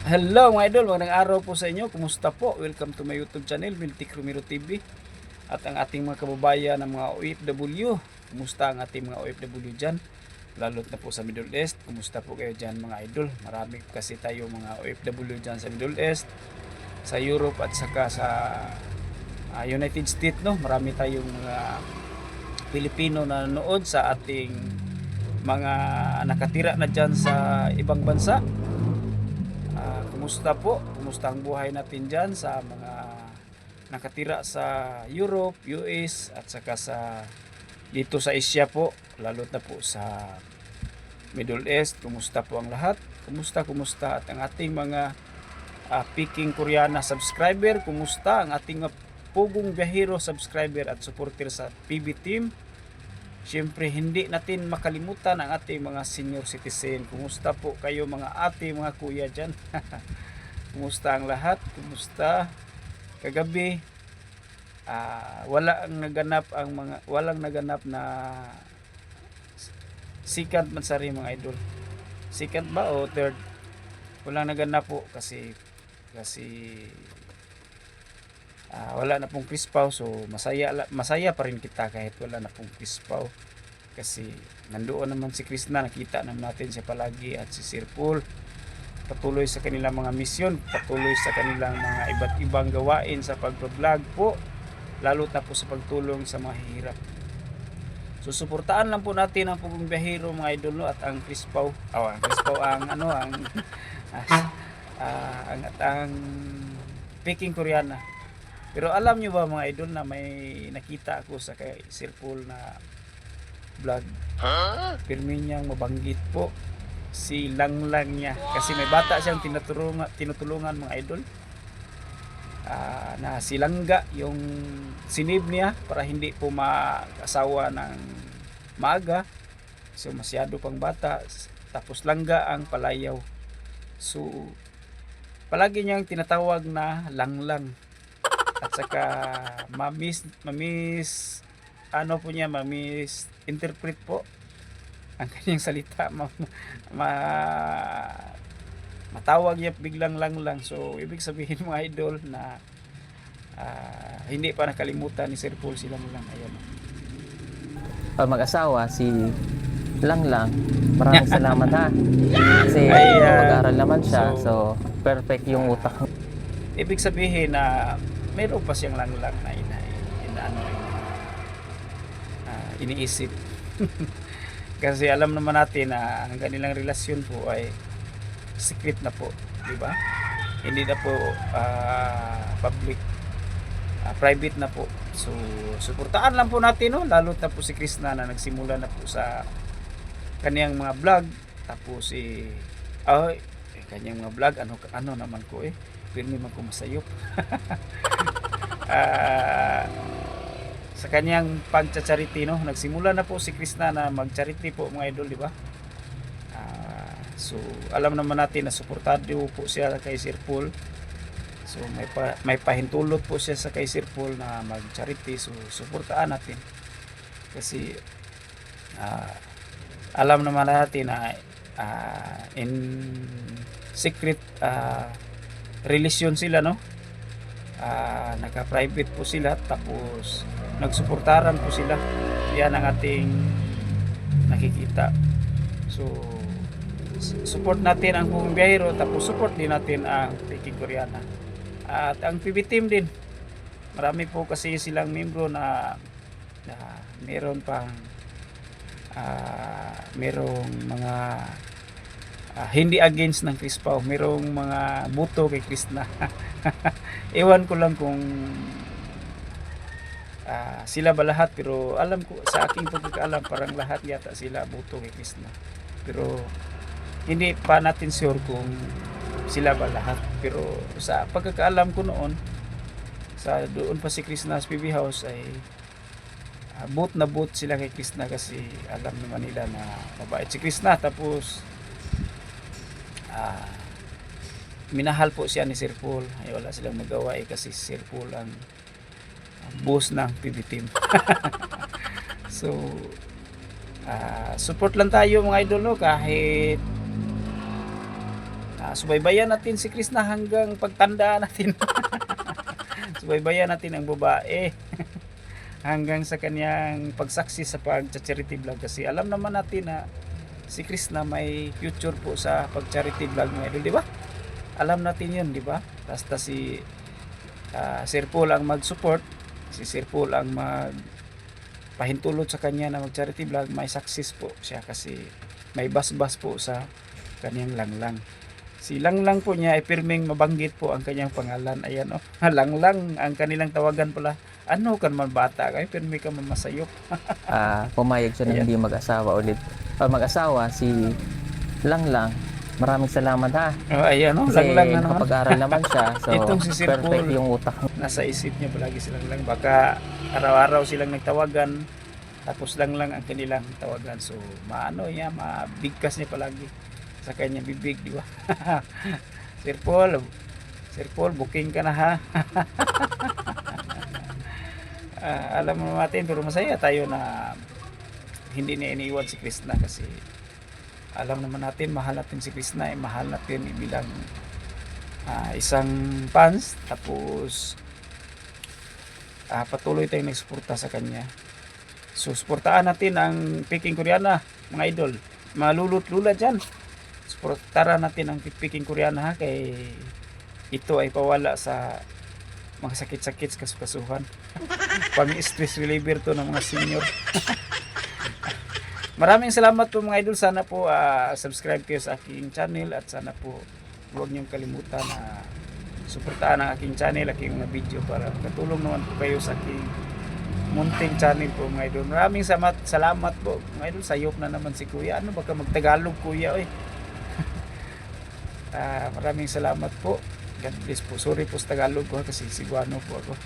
Hello mga idol, magandang araw po sa inyo. Kumusta po? Welcome to my YouTube channel, Miltik Romero TV. At ang ating mga kababayan ng mga OFW. Kumusta ang ating mga OFW dyan? Lalo't na po sa Middle East. Kumusta po kayo dyan mga idol? Marami kasi tayo mga OFW dyan sa Middle East, sa Europe at saka sa United States. No? Marami tayong mga Pilipino na nanood sa ating mga nakatira na dyan sa ibang bansa. Kumusta po? Kumusta ang buhay natin dyan sa mga nakatira sa Europe, US at saka sa dito sa Asia po, lalo na po sa Middle East. Kumusta po ang lahat? Kumusta at ang ating mga Peking Koreana subscriber? Kumusta ang ating mga Pugong Biyahero subscriber at supporter sa PB Team? Siyempre hindi natin makalimutan ang ating mga senior citizen. Kumusta po kayo mga ate, mga kuya dyan? Kumusta ang lahat? Kumusta? Kagabi, walang naganap na second mansari mga idol. Second ba o third? Walang naganap po kasi wala na pong Crispaw, so masaya pa rin kita kahit wala na pong Crispaw kasi nandoon naman si Krishna, nakita naman natin siya palagi, at si Sir Paul patuloy sa kanilang mga misyon, patuloy sa kanilang mga iba't ibang gawain sa pag-vlog po, lalo na po sa pagtulong sa mga hihirap. So suportaan lang po natin ang Pugong Biyahero mga idol, no? At ang Crispaw, ang Crispaw ang ang Peking Koreana. Pero alam nyo ba mga idol na may nakita ako sa kay Sir Paul na vlog. Pirmi niyang mabanggit po si Langlang niya. Kasi may bata siyang tinutulungan mga idol. Na si Langga yung sinib niya para hindi po makasawa ng maaga. So masyado pang bata. Tapos Langga ang palayaw. So palagi niyang tinatawag na Langlang. At saka mamis interpret po ang kanyang salita, matawag niya biglang lang. So ibig sabihin mga idol na hindi pa nakalimutan ni Sir Paul silang lang. Ayan. Mag-asawa si Langlang, maraming salamat ha. Kasi mag-aral naman siya, so perfect yung utak. Ibig sabihin na mayroon pa siyang lang na iniisip. Kasi alam naman natin na ang kanilang relasyon po ay secret na po, di ba? Hindi na po public, private na po. So suportahan lang po natin, no? Lalo na po si Krishna na nagsimula na po sa kaniyang mga vlog. Tapos kanyang mga vlog, ano naman ko pirmi man ko masayop. Sa kanyang pagcha-charity, no, nagsimula na po si Krishna na mag-charity po mga idol, di ba? So alam naman natin na suportado po siya kay Sir Paul. So may pahintulot po siya sa kay Sir Paul na mag-charity. So suportaan natin kasi alam naman natin na in secret relasyon sila, no? Naka-private po sila, tapos nagsuportaran po sila. Yan ang ating nakikita. So support natin ang Pugong Biyahero, tapos support din natin ang Peking Koreana at ang PB Team din. Marami po kasi silang membro na meron pang merong mga hindi against ng Crispaw, merong mga buto kay Krishna. Ewan ko lang kung sila ba lahat, pero alam ko, sa aking pagkakaalam, parang lahat yata sila buto kay Krishna. Pero hindi pa natin sure kung sila ba lahat. Pero sa pagkakaalam ko noon, doon pa si Krishna's PB House ay boot na boot sila kay Krishna, kasi alam naman nila na mabait si Krishna. Tapos minahal po siya ni Sir Paul. Ay wala silang magawa kasi Sir Paul ang boss ng PB Team. So support lang tayo mga idol, no? Kahit subaybayan natin si Krishna hanggang pagtanda natin. Subaybayan natin ang babae hanggang sa kanyang pagsaksi sa pag-charity vlog, kasi alam naman natin na si Krishna may future po sa pag-charity vlog, mga idol, di ba? Alam natin yun, di ba? Basta si Sir Paul ang mag-support, si Sir Paul ang pahintulot sa kanya na mag-charity vlog, may success po siya kasi may basbas po sa kanyang langlang. Si Langlang po niya ay pirming mabanggit po ang kanyang pangalan. Ayan, oh. Langlang ang kanilang tawagan pala. Ano kan man bata kay pirmi ka mamasayop. Pumayag siya na hindi mag-asawa ulit. Mag-asawa si Langlang. Maraming salamat ha. Oh, ayan, oh. Kasi Langlang na naman. nakapag-aral naman siya. So Itong si Sir perfect Paul, yung utak. nasa isip niya palagi si Langlang. Baka araw-araw silang nagtawagan. Tapos Langlang ang kanilang tawagan. So maano niya, mabigkas niya palagi sa kanyang bibig, di ba? Sir Paul, booking ka na ha. Alam mo natin, pero masaya tayo na hindi niya iniiwan si Krishna, kasi alam naman natin, mahal natin si Krishna, mahal natin bilang isang fans. Tapos patuloy tayong nagsuporta sa kanya. So suportahan natin ang Peking Koreana, mga idol, mga lulot-lula dyan. Suportahan natin ang Peking Koreana ha, kay ito ay pawala sa mga sakit-sakit sa kasuhan. Pang-stress reliever to ng mga senior. Maraming salamat po mga idol. Sana po subscribe kayo sa aking channel, at sana po huwag niyong kalimutan na suportahan ang aking channel, aking mga video, para katulong naman po kayo sa aking munting channel po mga idol. Maraming salamat po mga idol. Sayop na naman si Kuya. Ano baka magtagalog Kuya oy. Maraming salamat po. God bless po. Sorry po sa Tagalog ko kasi Cebuano po ako.